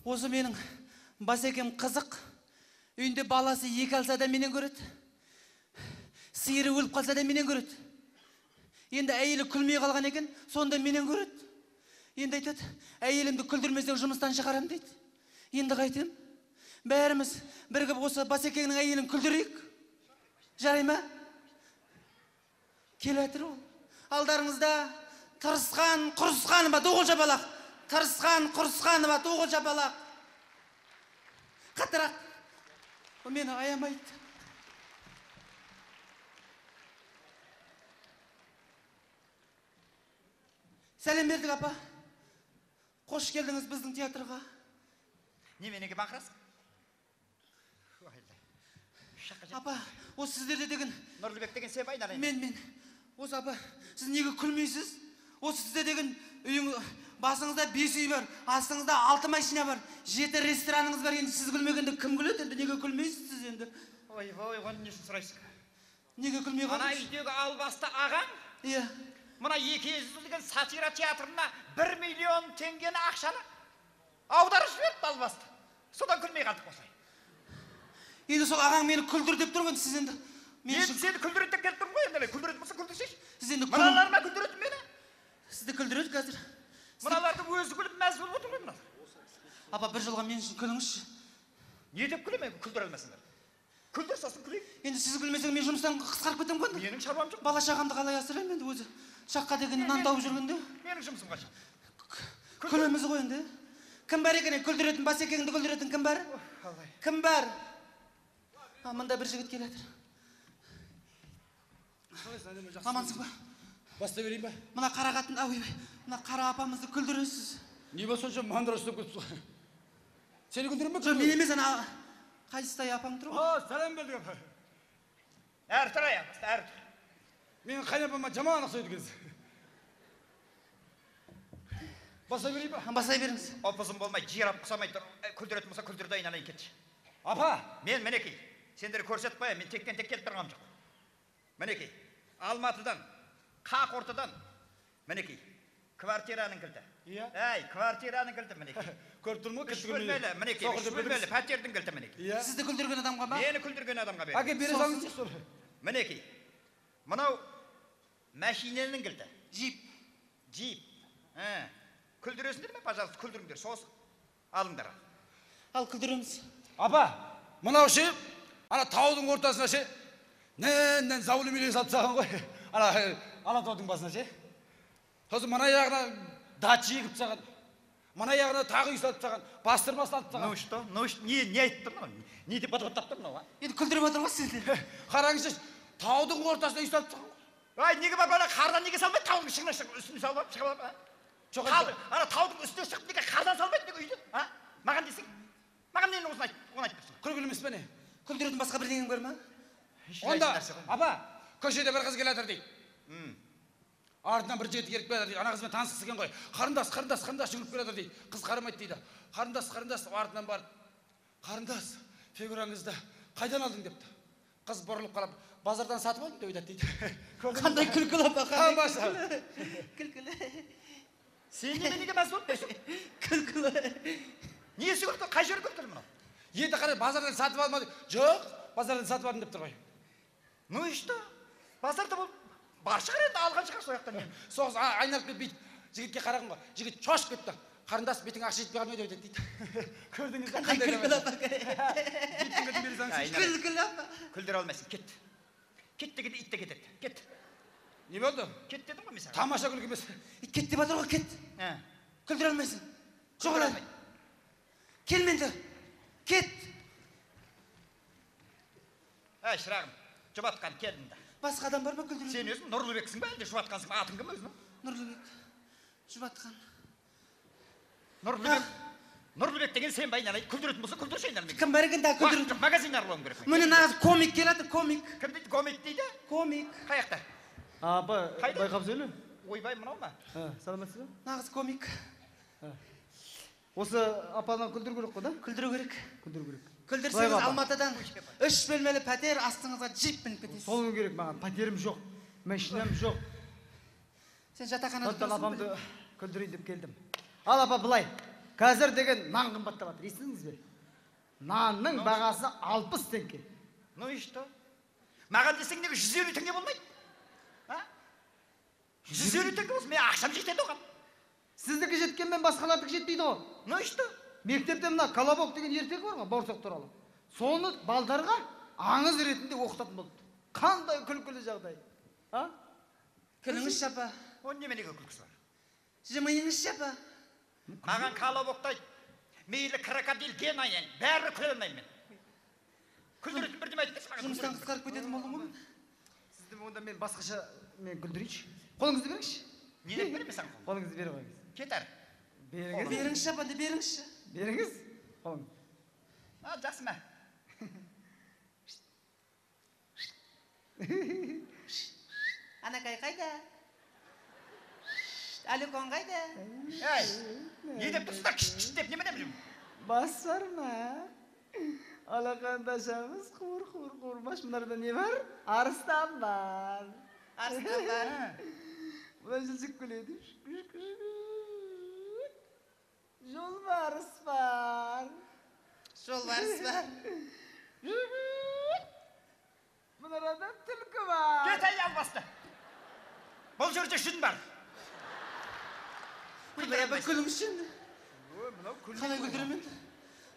Осы менің басекем қызық. Үйінде баласы 2 алса да менен көреді. Сиыры өліп қалса да менен көреді. Енді әйелі күлмей қалған екен, сонда менен көреді. Енді айтады, әйелімді күлдірмесең жұмыстан шығарам дейді. Енді қайтем? Бәріміз бірігіп осы басекеңнің әйелін күлдірейік. Жарай ма? Келатыр ол. Алдарыңызда Тырысқан Құрысқанова Тоғыл Жапалақ. Тырысқан Құрысқанова Тоғыл Жапалақ. Қатырақ. О мені аямайды. Сәлем бердік, апа. Қош келдіңіз біздің театрға. Неменеге бақырасың? Апа, осы сіздерде деген... Нұрлыбек деген сен бай, нарайын. Мен. Осы апа, сіз неге күлмейсіз? Осы сізде деген үйің басыңызда 5 үй бар, астыңызда 6 машина бар, 7 рестораныңыз бар. Енді сіз күлмегенде кім күледі? Енді неге күлмейсіз сіз енді? Ой, оны несін сұрайсың? Неге күлмей қалдыңыз? Ана үйдегі албасты ағаң? Иә. Мына 200 деген сатира театрына 1 миллион теңгені ақшаны аударып жіберді албасты. Содан күлмей қалдық осылай. Енді сол ағаң мені күлдір деп тұрған, сіз енді... Енді сені күлдіреді деп келіп тұрмын ғой, енді күлдіреді болса күлдірсейші. Сіз енді мыналарыма күлдіреді мені. Сізді күлдіреді қазір. Мыналардың өзі күліп мәз болып отыр ғой мыналар. Апа, бір жолға мен үшін күліңізші. Не деп күлемін, күлдіре алмасыңдар. Күлдір, сосын күлейік. Енді сіз күлмесең мен жұмыстан қысқарып кетем ғой. Менің шаруам жоқ. Бала шағамды қалай асыраймын енді өзі? Шаққа дегенде нан тауып жүргенде. Менің жұмысым қашан. Күлеміз ғой енді. Кім бар екен, күлдіретін, басекеңді күлдіретін кім бар? Кім бар? Мында бір жігіт келеді. Амансың ба? Бастай берейін ба? Мына қара қатын, мына қара апамызды күлдіресіз. Не ба сонша мандыра ұстап көпсіз? Сені күлдірем ба? Жоқ, мен емес, ана қайсыстай апаң тұр ғой. Сәлем бердік апа. Әрі тұр аяқ, әрі тұр. Менің қайнапама жаман ұқсайды екенсіз. Бастай берейін ба? Бастай беріңіз. Опызым болмай, жиырап құсамай тұр. Күлдіретін болса күлдірді айналайын кетші. Апа! Мен мінекей, сендері көрсетіп қоя, мен тектен тек келіп тұрғам жоқ. Мінекей, Алматыдан, Қақ ортадан, мінекей, квартираның кілті. Иә? Әй, квартираның кілті мінекей. Көріп тұрмын ғой, 3 бөлмелі, мінекей, 3 бөлмелі, пәтердің кілті мінекей. Сізді күлдірген адамға ба? Мені күлдірген адамға бер. Әке, бере салыңыз сұр. Мінекей, мынау машиненің кілті. Джип. Күлдіресіңдер ме, пожалуйста, күлдіріңдер, сосын алыңдар. Ал күлдіреміз. Апа, мынау ше, ана таудың ортасына ше, нән завулы милен салып саған ғой. Ана Алатаудың басына ше. Сосын мына яғына дачи егіп саған. Мына яғына тағы үй салып саған. Бастырма салып саған. Ну что, не айтып тұр мынау? Не деп батып тұр мынау? Енді күлдіріп отыр ғой сізді. Қараңызшы, таудың ортасына үй салып саған. Ай, неге бар бана қардан неге салмайды? Таудың үстіне салып шығып алып. Жоқ, ана таудың үстіне шығып неге қардан салмайды неге үйден? Маған десең? Маған нені осыны айтып тұрсың? Күлгіл емес пе не? Күлдіретін басқа бірдеңең бар ма? Онда, апа, көшеде бір қыз келатыр дейді. Артынан бір жігіт келіп келатыр дейді. Ана қызбен танысқысы келген ғой. Қарындас жүгіріп келатыр дейді. Қыз қарамайды дейді. Қарындас артынан барып, қарындас, фигураңызды қайдан алдың депті. Қыз бұрылып қарап, базардан сатып алдым деп айтады дейді. Қандай күлкілі апа, Тамаша. Күлкілі. Сен неменеге мәз болып тұрсың? Күлкілі. Несі көрді? Қай жері көрді мынау? Енді қарай, базардан сатып алмады. Жоқ, базардан сатып алдым деп тұр ғой. Ну и что? Базарда бұл бар шығар енді, алған шығар сояқтан. Соғыз айналып кетіп бүйтіп, жігітке қараған ғой. Жігіт шошып кетті. Қарындас, бетің ақша жетпей қалмайды деп айтады дейді. Көрдіңіз бе? Қандай күлкілі апа. Күлкілі апа. Күлдіре алмайсың, кет. Кет дегенде ит те кетеді. Кет. Не болды? Кет дедім ғой мен саған. Тамаша күлкі емес. Кет деп жатыр ғой, кет. Күлдіре алмайсың. Жоғалай. Келменді. Кет. Әй, шырағым, жұбатқан келдің да. Басқа адам бар ма күлдіре? Сен өзің Нұрлыбексің ба, әлде жұбатқансың ба? Атың кім өзің? Нұрлыбек. Жұбатқан. Нұрлыбек деген сен ба айналайын, күлдіретін болса күлдірші айналайын. Кім бар екен да күлдіретін? Уақыт магазин аралауым керек. Міне нағыз комик келеді, комик. Кім дейді, комик дейді? Комик. Қаяқта? Апа, байқап сөйле. Ойбай, мынау ма? Саламатсыз ба? Нағыз комик. Осы ападан күлдіру керек қой да? Күлдіру керек. Күлдіру керек. Күлдірсеңіз Алматыдан 3 бөлмелі пәтер, астыңызға джип мініп кетесіз. Сол керек маған. Пәтерім жоқ, машинам жоқ. Сен жатақханада Сондықтан апамды күлдірейін деп келдім. Ал апа, былай. Қазір деген нан қымбаттап жатыр, естідіңіз бе? Нанның бағасы 60 теңге. Ну и что? Маған десең неге 150 теңге болмайды? 150 теңге болсын, мен ақшам жетеді оған. Сіздікі жеткенмен басқалардікі жетпейді ғой. Ну и что? Мектепте мына колобок деген ертегі бар ғой, бауырсақ туралы. Соны балдарға аңыз ретінде оқытатын болды. Қандай күлкілі жағдай. Күліңізші апа. Оның неменеге күлкісі бар? Жымиыңызшы апа. Маған колобоктайды. Мейлі крокодил, генайын, бәрі күле алмаймын мен. Күлдіретін бірдеме айтыңызшы маған. Жұмыстан қысқарып кететін болдым ғой. Сізді онда мен басқаша күлдірейінші. Қолыңызды беріңізші. Не деп беремін саған қолыңды? Қолыңызды беріп қойыңыз. Кетер. Беріңіз. Беріңізші апа, беріңізші. Беріңіз. Қолыңыз. Жақсы ма? Анакай қайда? Аликон қайда? Ей, не деп тұрсыздар? Кішт деп немене білем? Бас бар ма? Алақандашамыз қуыр. Машмынарда не бар? Арыстан бар. Арыстан бар. Бұда жылжып келеді. Жолбарыс бар. Жолбарыс бар. Мұнарада түлкі бар. Кет албасты. Бұл жерде жүн бар. Құдай апа күліңізші. Қалай күлдіремін?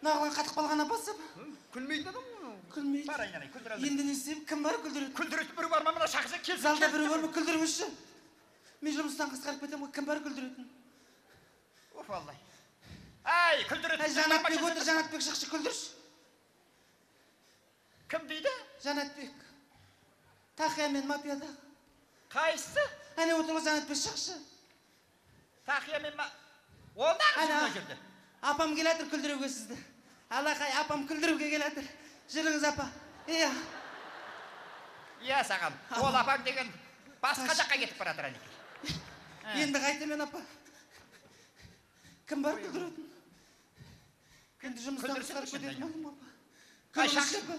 Нағылан қатық балған апасы ба? Күлмейді адам мұны. Күлмейді. Бар айналай, күлдір алды. Енді не істеймін? Кім бар күлдіреді? Күлдіретін бірі бар ма? Мына шақырса келсін. Залда бірі бар ма? Күлдіріңізші. Мен жұмыстан қысқарып кетемін ғой. Кім бар күлдіретін? Уф, аллай. Ай, күлдіретін. Жанатбек отыр, Жанатбек шықшы күлдірші. Кім дейді? Жанатбек. Тақия мен мапияда. Қайсы? Әне отыр ғой Жанатбек шықшы. Тақия мен ма... Онда Ана, жүрді жерде. апам келатыр күлдіруге сізді. Алақай, апам күлдіруге келатыр. Жүріңіз апа. Иә. Иә, саған. Ол апаң деген басқа жаққа кетіп баратыр әнекей. Енді қайтамен апа. Кім бар күлдіретін? Енді жұмыстан қысқарып кететін болдым апа. Күліңізші апа.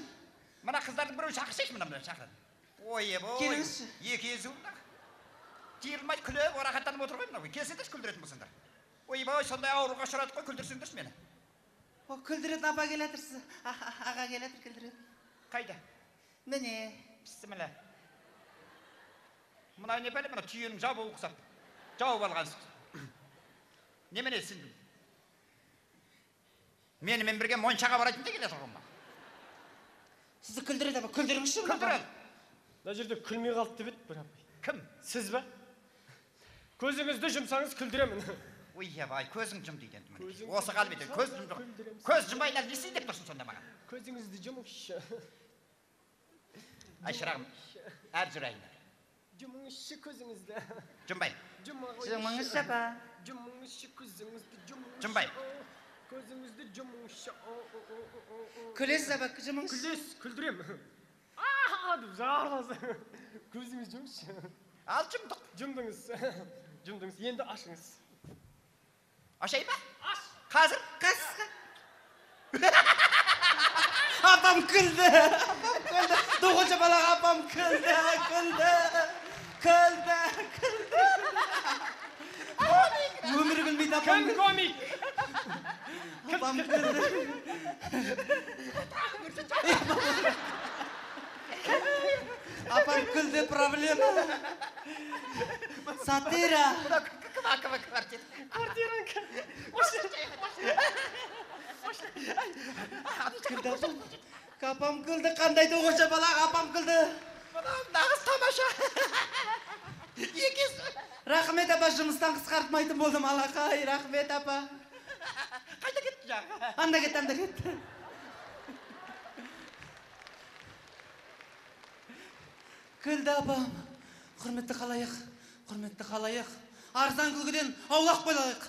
Мына қыздардың біреуін шақырсайшы мына шақырады. Ойбой. Келіңізші. Екі езуімді. Тиылмай күліп, орақаттанып отыр ғой мынау. Келсеңдерші күлдіретін болсаңдар. Ойбой, сондай ауруға ұшырадық қой, күлдірсеңдерші мені. О, күлдіретін апа келатырсыз. Аға келатыр күлдіретін. Қайда? Міне. Бісміллә. Мына не бәле, мына түйенің жабуы ұқсап. Жауып алғансыз. Немене сендің? Менімен бірге моншаға барайтын да келе тұрғым ба? Сізді күлдіреді апа, күлдіріңізші. Күлдіреді. Мына жерде күлмей қалды деп еді бір апай. Кім? Сіз ба? Көзіңізді жұмсаңыз күлдіремін. Ой, ябай, көзің жым дейді енді міне. Осы қалып еді, көз жым жоқ. Көз жымайдан не істейін деп тұрсың сонда маған? Көзіңізді жұмыңызшы. Ай, шырағым, әр жүрайын. Жұмыңызшы көзіңізді. Жымбай. Жұмыңызшы апа. Жұмыңызшы көзіңізді жұмыңызшы. Жымбай. Көзіңізді жұмыңызшы. Күлесіз апа, жұмыңыз. Күлес, күлдірем. Деп жарыласың. Көзіңіз жұмыңызшы. Ал жымдық. Жұмдыңыз. Жұмдыңыз. Енді ашыңыз. Ашай ба? Аш. Қазір? Қасқа. Апам күлді. Доғынша балаға апам күлді. Өмірі күлмейді апам. Кім комик? Апам күлді. Апам күлді, проблема. Сатира. Апам күлді, қандай доғынша балаға апам күлді. Нағыз тамаша. Рахмет апа, жұмыстан қысқартмайтын болдым, алақай. Рахмет апа. Қайда кетті жаңа? Анда кетті. Күлді апам. Құрметті қалайық. Арзан күлгіден аулақ болайық.